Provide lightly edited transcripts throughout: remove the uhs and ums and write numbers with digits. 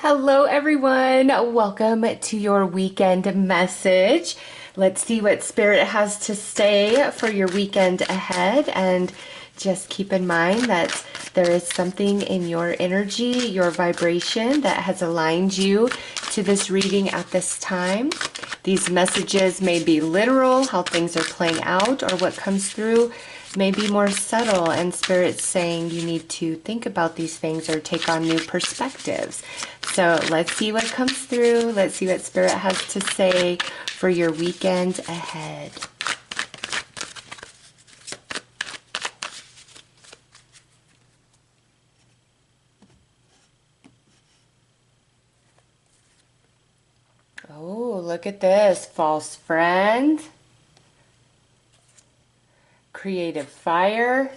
Hello, everyone. Welcome to your weekend message. Let's see what Spirit has to say for your weekend ahead. And just keep in mind that there is something in your energy, your vibration that has aligned you to this reading at this time. These messages may be literal, how things are playing out, or what comes through may be more subtle, and Spirit's saying you need to think about these things or take on new perspectives. So let's see what comes through. Let's see what Spirit has to say for your weekend ahead. Oh, look at this. False friend. Creative fire.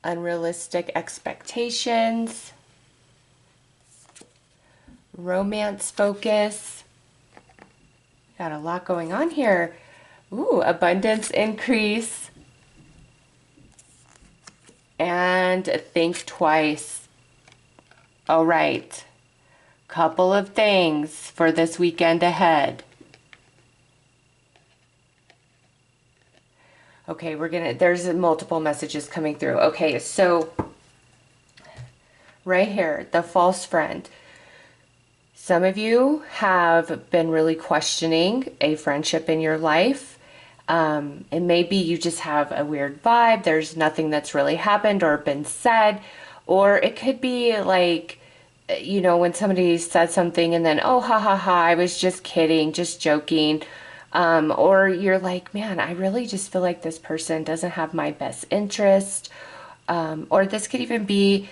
Unrealistic expectations. Romance focus. Got a lot going on here. Ooh, abundance increase. And think twice. All right. Couple of things for this weekend ahead. Okay, there's multiple messages coming through. Okay, so right here, the false friend. Some of you have been really questioning a friendship in your life. And maybe you just have a weird vibe. There's nothing that's really happened or been said. Or it could be like, when somebody said something and then, oh, ha, ha, ha, I was just kidding, just joking. Or you're like, man, I really just feel like this person doesn't have my best interest. Or this could even be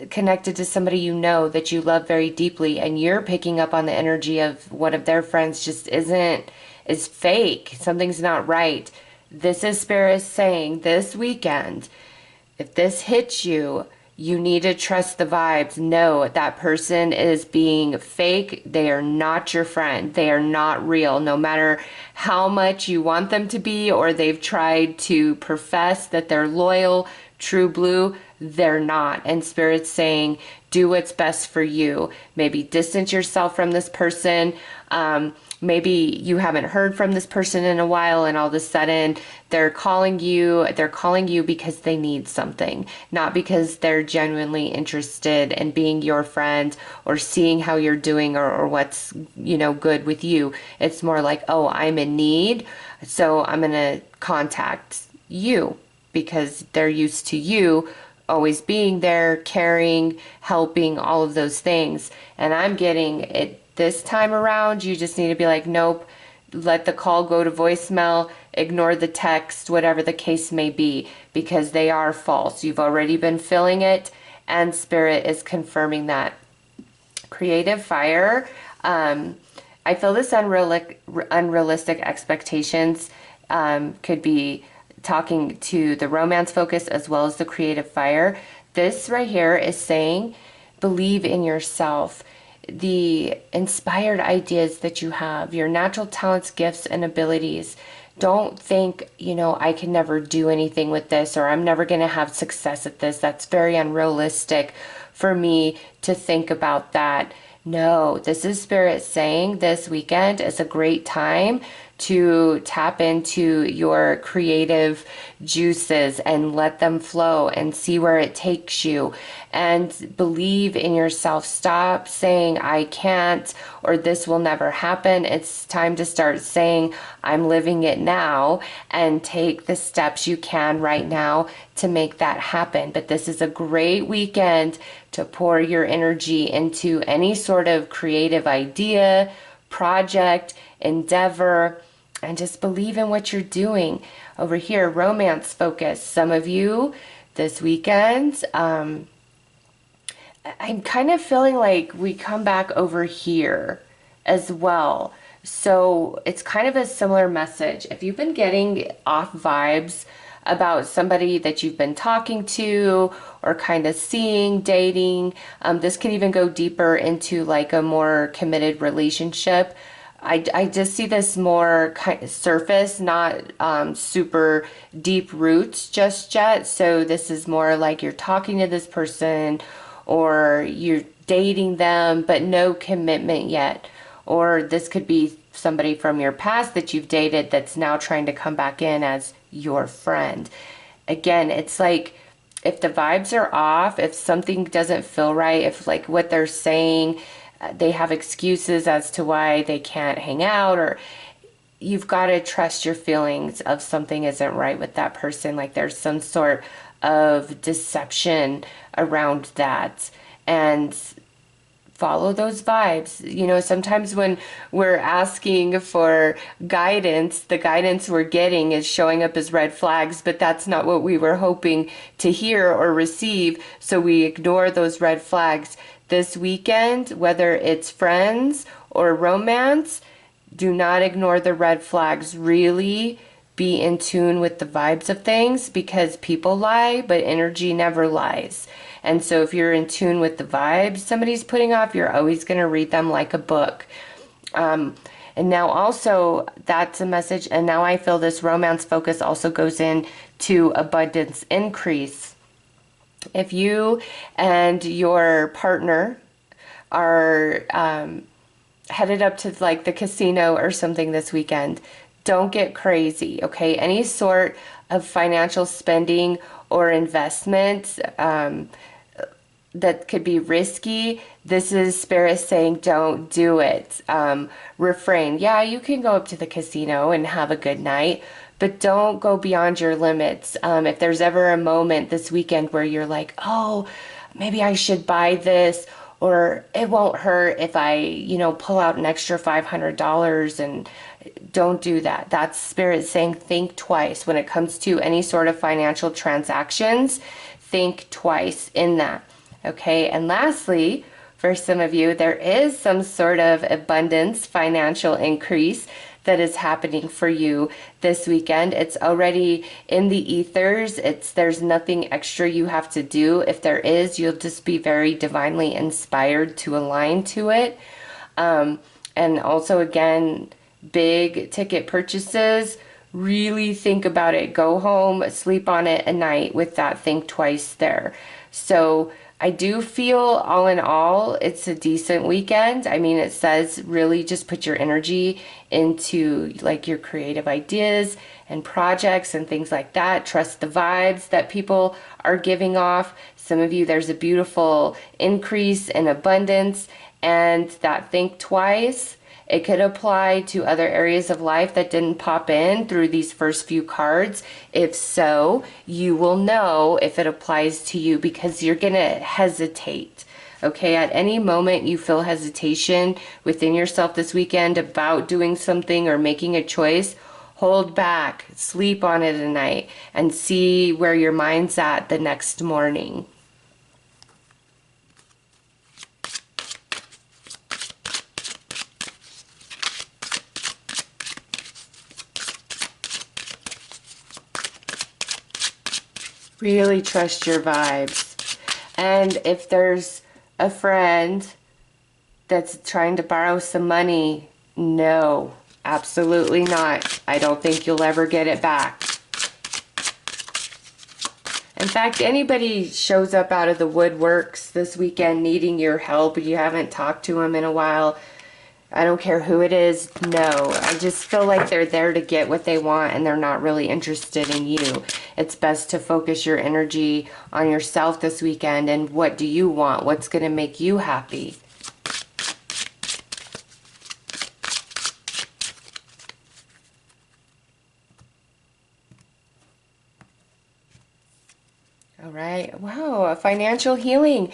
connected to somebody you know that you love very deeply, and you're picking up on the energy of one of their friends just is fake. Something's not right. This is Spirit saying this weekend, if this hits you, you need to trust the vibes. No, that person is being fake. They are not your friend. They are not real. No matter how much you want them to be, or they've tried to profess that they're loyal, true blue, they're not. And Spirit's saying, do what's best for you. Maybe distance yourself from this person. Maybe you haven't heard from this person in a while, and all of a sudden they're calling you because they need something, not because they're genuinely interested in being your friend or seeing how you're doing, or what's, good with you. It's more like, oh, I'm in need, so I'm going to contact you because they're used to you always being there, caring, helping, all of those things. And I'm getting it this time around. You just need to be like, nope, let the call go to voicemail, ignore the text, whatever the case may be, because they are false. You've already been feeling it, and Spirit is confirming that. Creative fire. I feel this unrealistic expectations could be talking to the romance focus as well as the creative fire. This right here is saying, believe in yourself, the inspired ideas that you have, your natural talents, gifts, and abilities. Don't think, I can never do anything with this, or I'm never going to have success at this. That's very unrealistic for me to think about that. No, this is Spirit saying this weekend is a great time to tap into your creative juices and let them flow and see where it takes you, and believe in yourself. Stop saying I can't or this will never happen. It's time to start saying I'm living it now, and take the steps you can right now to make that happen. But this is a great weekend to pour your energy into any sort of creative idea, project, endeavor, and just believe in what you're doing. Over here, romance focus. Some of you this weekend, I'm kind of feeling like we come back over here as well. So it's kind of a similar message. If you've been getting off vibes about somebody that you've been talking to or kind of seeing, dating, this could even go deeper into like a more committed relationship. I just see this more kind of surface, not super deep roots just yet. So this is more like you're talking to this person or you're dating them, but no commitment yet. Or this could be somebody from your past that you've dated that's now trying to come back in as your friend. Again, it's like if the vibes are off, if something doesn't feel right, if like what they're saying, they have excuses as to why they can't hang out, or you've got to trust your feelings of something isn't right with that person. Like there's some sort of deception around that. And follow those vibes. You know, sometimes when we're asking for guidance, the guidance we're getting is showing up as red flags, but that's not what we were hoping to hear or receive. So we ignore those red flags. This weekend, whether it's friends or romance, do not ignore the red flags. Really be in tune with the vibes of things, because people lie, but energy never lies. And so if you're in tune with the vibes somebody's putting off, you're always going to read them like a book. And now also that's a message. And now I feel this romance focus also goes in to abundance increase. If you and your partner are headed up to like the casino or something this weekend, don't get crazy, okay? Any sort of financial spending or investment that could be risky, this is Spirit saying don't do it. Refrain. Yeah, you can go up to the casino and have a good night, but don't go beyond your limits. If there's ever a moment this weekend where you're like, oh, maybe I should buy this, or it won't hurt if I, pull out an extra $500, and don't do that. That's Spirit saying think twice when it comes to any sort of financial transactions. Think twice in that. Okay, and lastly, for some of you, there is some sort of abundance financial increase that is happening for you this weekend. It's already in the ethers. There's nothing extra you have to do. If there is, you'll just be very divinely inspired to align to it. And also, again, big ticket purchases, really think about it. Go home, sleep on it a night with that think twice there. So I do feel all in all, it's a decent weekend. I mean, it says really just put your energy into like your creative ideas and projects and things like that. Trust the vibes that people are giving off. Some of you, there's a beautiful increase in abundance, and that think twice. It could apply to other areas of life that didn't pop in through these first few cards. If so, you will know if it applies to you, because you're going to hesitate. Okay, at any moment you feel hesitation within yourself this weekend about doing something or making a choice, hold back, sleep on it a night, and see where your mind's at the next morning. Really trust your vibes. And if there's a friend that's trying to borrow some money, no, absolutely not. I don't think you'll ever get it back. In fact, anybody shows up out of the woodworks this weekend needing your help, you haven't talked to them in a while, I don't care who it is, no. I just feel like they're there to get what they want and they're not really interested in you. It's best to focus your energy on yourself this weekend and what do you want? What's going to make you happy? All right. Wow, a financial healing.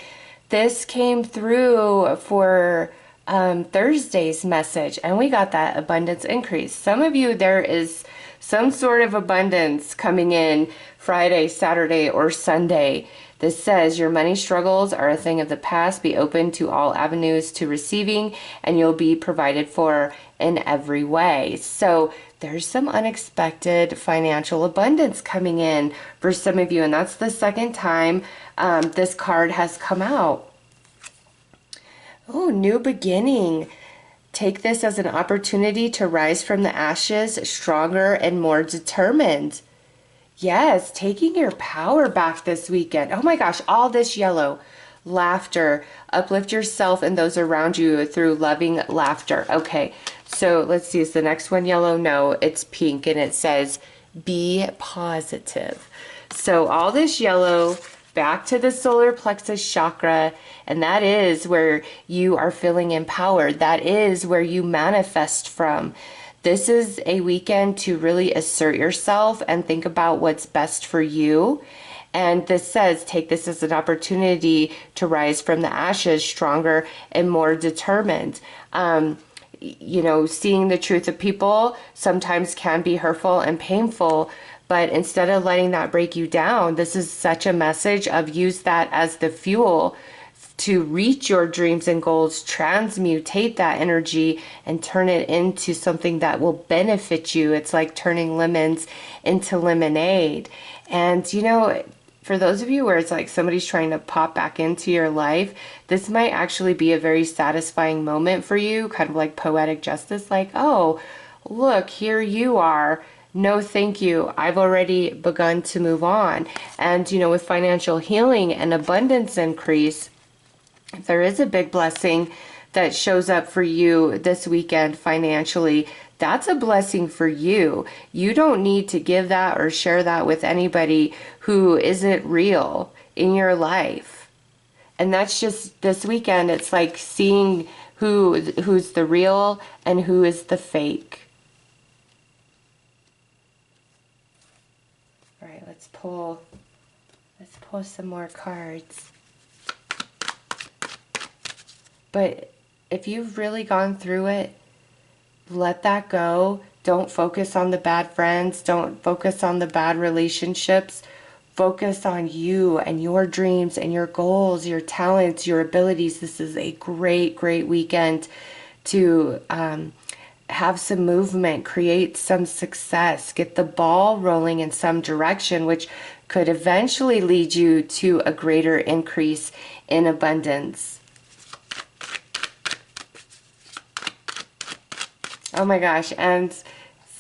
This came through for Thursday's message, and we got that abundance increase. Some of you, there is some sort of abundance coming in Friday, Saturday, or Sunday. This says your money struggles are a thing of the past. Be open to all avenues to receiving, and you'll be provided for in every way. So there's some unexpected financial abundance coming in for some of you, and that's the second time this card has come out. Oh, new beginning. Take this as an opportunity to rise from the ashes stronger and more determined. Yes, taking your power back this weekend. Oh my gosh, all this yellow. Laughter. Uplift yourself and those around you through loving laughter. Okay, so let's see. Is the next one yellow? No, it's pink and it says be positive. So all this yellow back to the solar plexus chakra, and that is where you are feeling empowered. That is where you manifest from. This is a weekend to really assert yourself and think about what's best for you. And this says, take this as an opportunity to rise from the ashes stronger and more determined. Seeing the truth of people sometimes can be hurtful and painful, but instead of letting that break you down, this is such a message of use that as the fuel to reach your dreams and goals, transmutate that energy and turn it into something that will benefit you. It's like turning lemons into lemonade. And for those of you where it's like somebody's trying to pop back into your life, this might actually be a very satisfying moment for you, kind of like poetic justice, like, oh, look, here you are. No, thank you. I've already begun to move on. And, with financial healing and abundance increase, if there is a big blessing that shows up for you this weekend financially, that's a blessing for you. You don't need to give that or share that with anybody who isn't real in your life. And that's just this weekend. It's like seeing who's the real and who is the fake. All right, let's pull some more cards. But if you've really gone through it, let that go. Don't focus on the bad friends. Don't focus on the bad relationships. Focus on you and your dreams and your goals, your talents, your abilities. This is a great, great weekend to have some movement, create some success, get the ball rolling in some direction, which could eventually lead you to a greater increase in abundance. Oh my gosh, and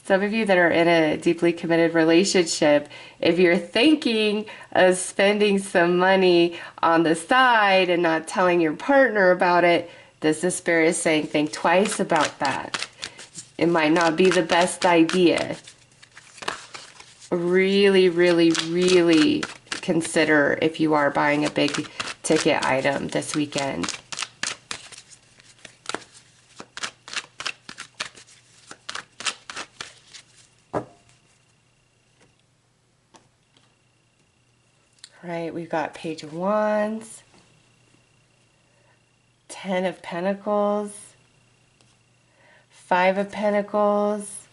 some of you that are in a deeply committed relationship, if you're thinking of spending some money on the side and not telling your partner about it, this is Spirit is saying think twice about that. It might not be the best idea. Really, really, really consider if you are buying a big ticket item this weekend. Right, we've got Page of Wands, Ten of Pentacles, Five of Pentacles,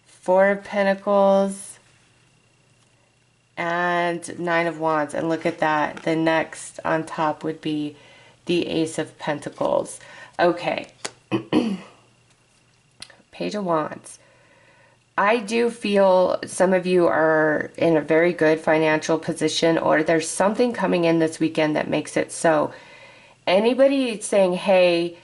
Four of Pentacles, and Nine of Wands. And look at that. The next on top would be the Ace of Pentacles. Okay. Page of Wands. I do feel some of you are in a very good financial position, or there's something coming in this weekend that makes it so. Anybody saying, hey,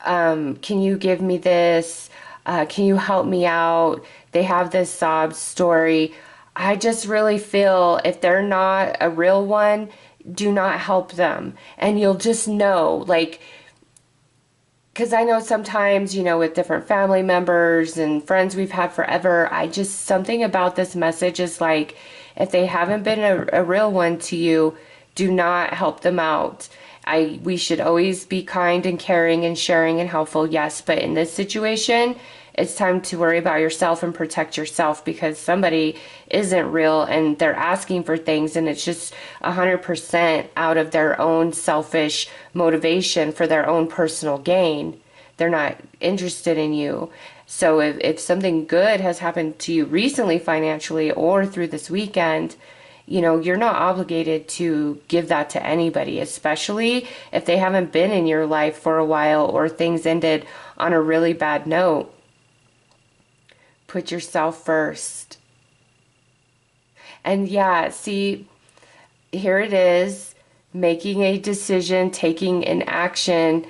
can you give me this? Can you help me out? They have this sob story. I just really feel if they're not a real one, do not help them. And you'll just know, like, because I know sometimes, with different family members and friends we've had forever, something about this message is like, if they haven't been a real one to you, do not help them out. We should always be kind and caring and sharing and helpful, yes, but in this situation, it's time to worry about yourself and protect yourself, because somebody isn't real and they're asking for things and it's just 100% out of their own selfish motivation for their own personal gain. They're not interested in you. So if something good has happened to you recently financially or through this weekend, you're not obligated to give that to anybody, especially if they haven't been in your life for a while or things ended on a really bad note. Put yourself first. And yeah, see, here it is, making a decision, taking an action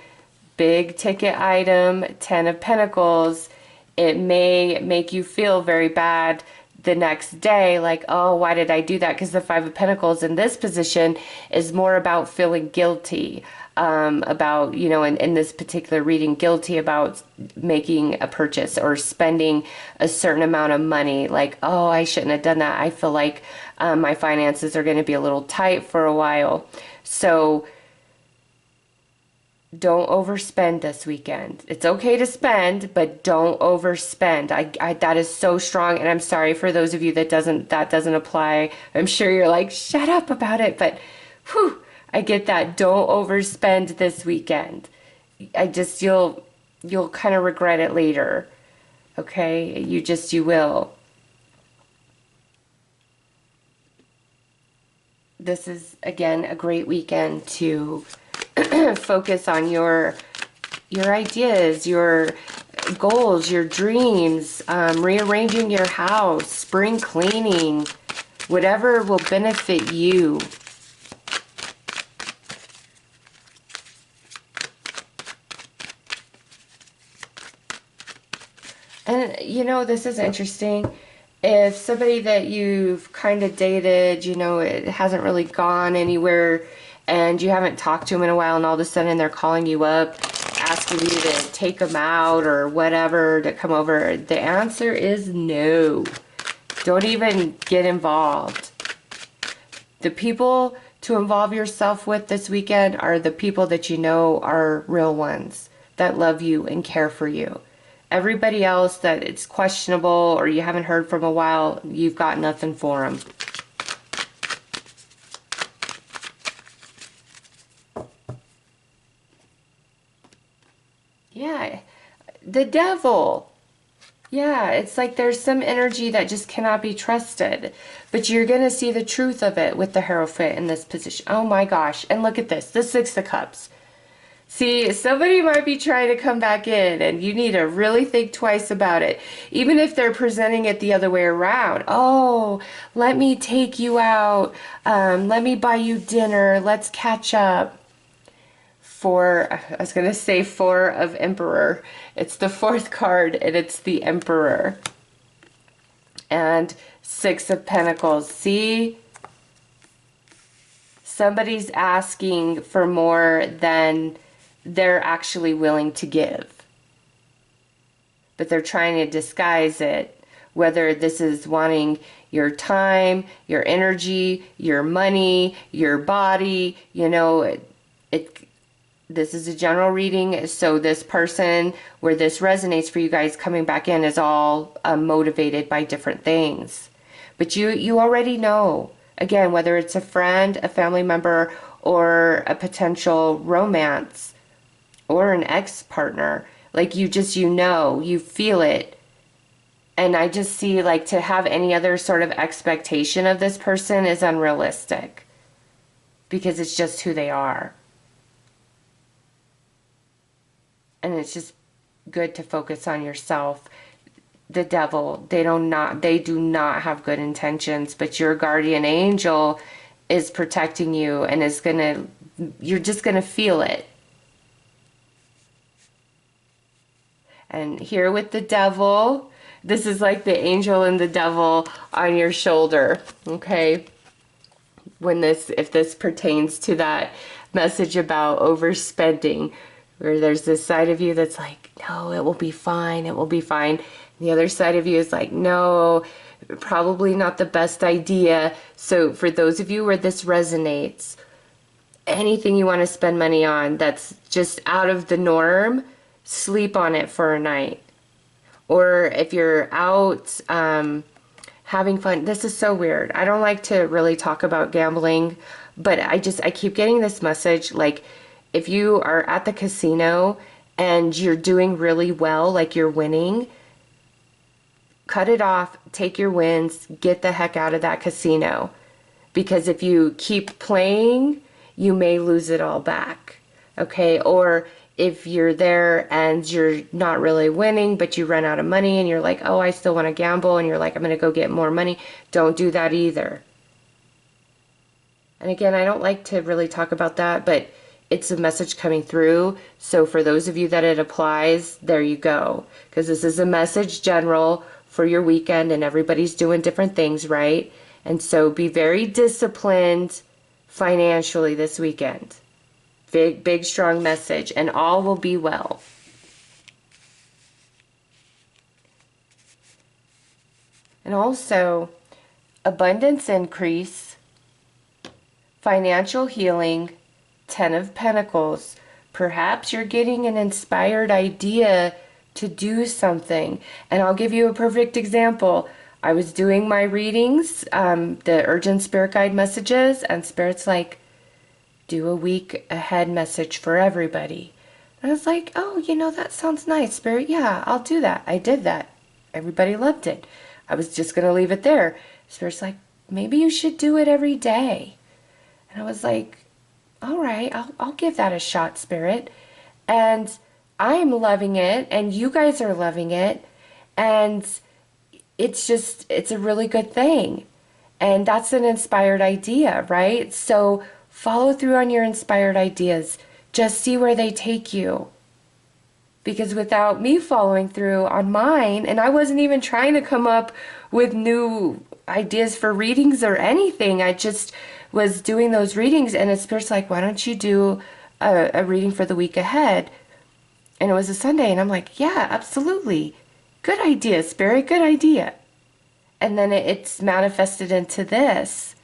big ticket item, 10 of Pentacles, it may make you feel very bad the next day, like, oh, why did I do that? Because the Five of Pentacles in this position is more about feeling guilty, about, you know, in this particular reading, guilty about making a purchase or spending a certain amount of money. Like, oh, I shouldn't have done that. I feel like my finances are going to be a little tight for a while. So don't overspend this weekend. It's okay to spend, but don't overspend. That is so strong, and I'm sorry for those of you that doesn't apply. I'm sure you're like, shut up about it, but whew, I get that. Don't overspend this weekend. You'll kind of regret it later. Okay? You will. This is again a great weekend to focus on your ideas, your goals, your dreams, rearranging your house, spring cleaning, whatever will benefit you. And you know, this is interesting. If somebody that you've kind of dated, you know, it hasn't really gone anywhere, and you haven't talked to them in a while, and all of a sudden they're calling you up, asking you to take them out or whatever, to come over, the answer is no. Don't even get involved. The people to involve yourself with this weekend are the people that you know are real ones, that love you and care for you. Everybody else that it's questionable or you haven't heard from a while, you've got nothing for them. Yeah, the devil. Yeah, it's like there's some energy that just cannot be trusted. But you're going to see the truth of it with the Hierophant in this position. Oh my gosh. And look at this. The Six of Cups. See, somebody might be trying to come back in, and you need to really think twice about it. Even if they're presenting it the other way around. Oh, let me take you out. Let me buy you dinner. Let's catch up. I was going to say Four of Emperor. It's the fourth card, and it's the Emperor. And Six of Pentacles. See? Somebody's asking for more than they're actually willing to give. But they're trying to disguise it. Whether this is wanting your time, your energy, your money, your body, you know, this is a general reading, so this person where this resonates for you guys coming back in is all motivated by different things. But you already know, again, whether it's a friend, a family member, or a potential romance, or an ex-partner, like you know, you feel it. And I just see, like, to have any other sort of expectation of this person is unrealistic, because it's just who they are. And it's just good to focus on yourself. The devil, they do not have good intentions, but your guardian angel is protecting you, and you're just gonna feel it. And here with the devil, this is like the angel and the devil on your shoulder, okay? If this pertains to that message about overspending, where there's this side of you that's like, no, it will be fine, it will be fine. The other side of you is like, no, probably not the best idea. So for those of you where this resonates, anything you want to spend money on that's just out of the norm, sleep on it for a night. Or if you're out having fun, this is so weird. I don't like to really talk about gambling, but I keep getting this message, like, if you are at the casino and you're doing really well, like you're winning, cut it off, take your wins, get the heck out of that casino. Because if you keep playing, you may lose it all back, okay? Or if you're there and you're not really winning, but you run out of money and you're like, oh, I still want to gamble, and you're like, I'm going to go get more money, don't do that either. And again, I don't like to really talk about that, but it's a message coming through. So for those of you that it applies, there you go. Because this is a message general for your weekend, and everybody's doing different things, right? And so be very disciplined financially this weekend. Big, big, strong message, and all will be well. And also, abundance increase, financial healing, 10 of Pentacles. Perhaps you're getting an inspired idea to do something. And I'll give you a perfect example. I was doing my readings, the urgent spirit guide messages, and Spirit's like, do a week ahead message for everybody. And I was like, oh, that sounds nice, Spirit. Yeah, I'll do that. I did that. Everybody loved it. I was just going to leave it there. Spirit's like, maybe you should do it every day. And I was like, all right, I'll give that a shot, Spirit. And I'm loving it, and you guys are loving it. And it's a really good thing. And that's an inspired idea, right? So follow through on your inspired ideas. Just see where they take you. Because without me following through on mine, and I wasn't even trying to come up with new ideas for readings or anything, I just was doing those readings, and Spirit's like, why don't you do a reading for the week ahead? And it was a Sunday, and I'm like, yeah, absolutely. Good idea, Spirit, good idea. And then it's manifested into this.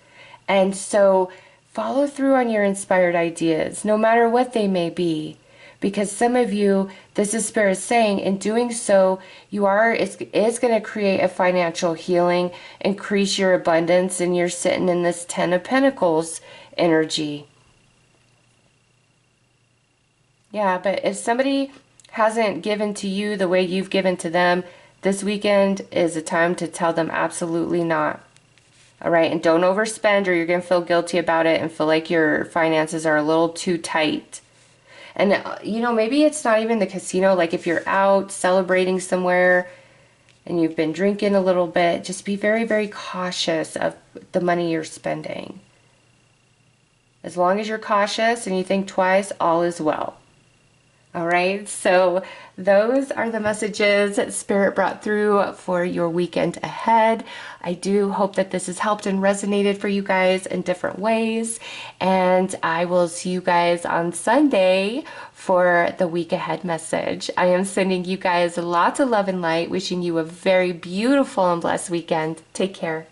And so follow through on your inspired ideas, no matter what they may be. Because some of you, this is Spirit saying, in doing so, it's going to create a financial healing, increase your abundance, and you're sitting in this 10 of Pentacles energy. Yeah, but if somebody hasn't given to you the way you've given to them, this weekend is a time to tell them absolutely not. All right, and don't overspend, or you're going to feel guilty about it and feel like your finances are a little too tight. And, maybe it's not even the casino. Like if you're out celebrating somewhere and you've been drinking a little bit, just be very, very cautious of the money you're spending. As long as you're cautious and you think twice, all is well. All right, so those are the messages that Spirit brought through for your weekend ahead. I do hope that this has helped and resonated for you guys in different ways. And I will see you guys on Sunday for the week ahead message. I am sending you guys lots of love and light, wishing you a very beautiful and blessed weekend. Take care.